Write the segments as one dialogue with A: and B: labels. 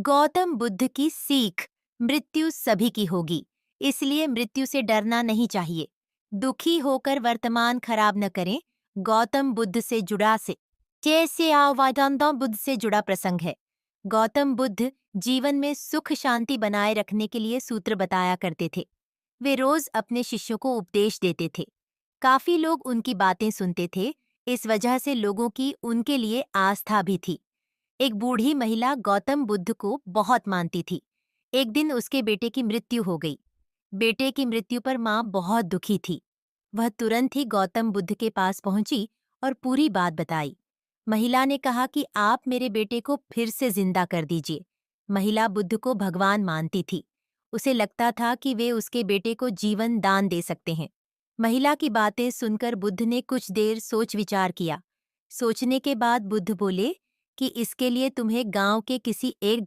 A: गौतम बुद्ध की सीख, मृत्यु सभी की होगी, इसलिए मृत्यु से डरना नहीं चाहिए। दुखी होकर वर्तमान खराब न करें। गौतम बुद्ध से जुड़ा से जैसे गौतम बुद्ध से जुड़ा प्रसंग है। गौतम बुद्ध जीवन में सुख शांति बनाए रखने के लिए सूत्र बताया करते थे। वे रोज अपने शिष्यों को उपदेश देते थे। काफी लोग उनकी बातें सुनते थे। इस वजह से लोगों की उनके लिए आस्था भी थी। एक बूढ़ी महिला गौतम बुद्ध को बहुत मानती थी। एक दिन उसके बेटे की मृत्यु हो गई। बेटे की मृत्यु पर माँ बहुत दुखी थी। वह तुरंत ही गौतम बुद्ध के पास पहुंची और पूरी बात बताई। महिला ने कहा कि आप मेरे बेटे को फिर से जिंदा कर दीजिए। महिला बुद्ध को भगवान मानती थी। उसे लगता था कि वे उसके बेटे को जीवन दान दे सकते हैं। महिला की बातें सुनकर बुद्ध ने कुछ देर सोच विचार किया। सोचने के बाद बुद्ध बोले कि इसके लिए तुम्हें गांव के किसी एक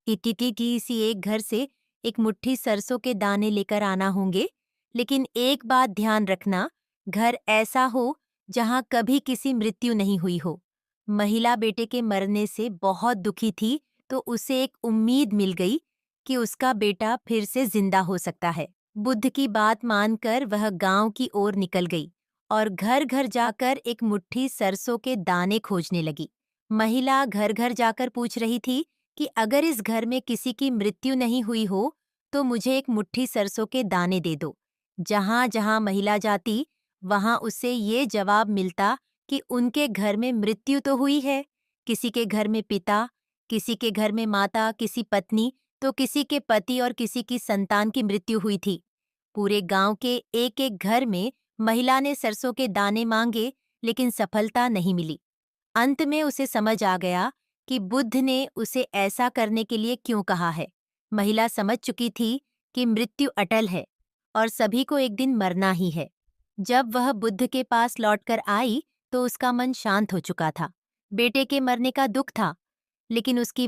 A: किसी एक घर से एक मुट्ठी सरसों के दाने लेकर आना होंगे। लेकिन एक बात ध्यान रखना, घर ऐसा हो जहां कभी किसी मृत्यु नहीं हुई हो। महिला बेटे के मरने से बहुत दुखी थी, तो उसे एक उम्मीद मिल गई कि उसका बेटा फिर से जिंदा हो सकता है। बुद्ध की बात मानकर वह गांव की ओर निकल गई और घर घर जाकर एक मुट्ठी सरसों के दाने खोजने लगी। महिला घर घर जाकर पूछ रही थी कि अगर इस घर में किसी की मृत्यु नहीं हुई हो तो मुझे एक मुट्ठी सरसों के दाने दे दो। जहां जहां महिला जाती वहां उसे ये जवाब मिलता कि उनके घर में मृत्यु तो हुई है। किसी के घर में पिता, किसी के घर में माता, किसी पत्नी, तो किसी के पति और किसी की संतान की मृत्यु हुई थी। पूरे गांव के एक एक घर में महिला ने सरसों के दाने मांगे, लेकिन सफलता नहीं मिली। अंत में उसे समझ आ गया कि बुद्ध ने उसे ऐसा करने के लिए क्यों कहा है। महिला समझ चुकी थी कि मृत्यु अटल है और सभी को एक दिन मरना ही है। जब वह बुद्ध के पास लौटकर आई तो उसका मन शांत हो चुका था। बेटे के मरने का दुख था, लेकिन उसकी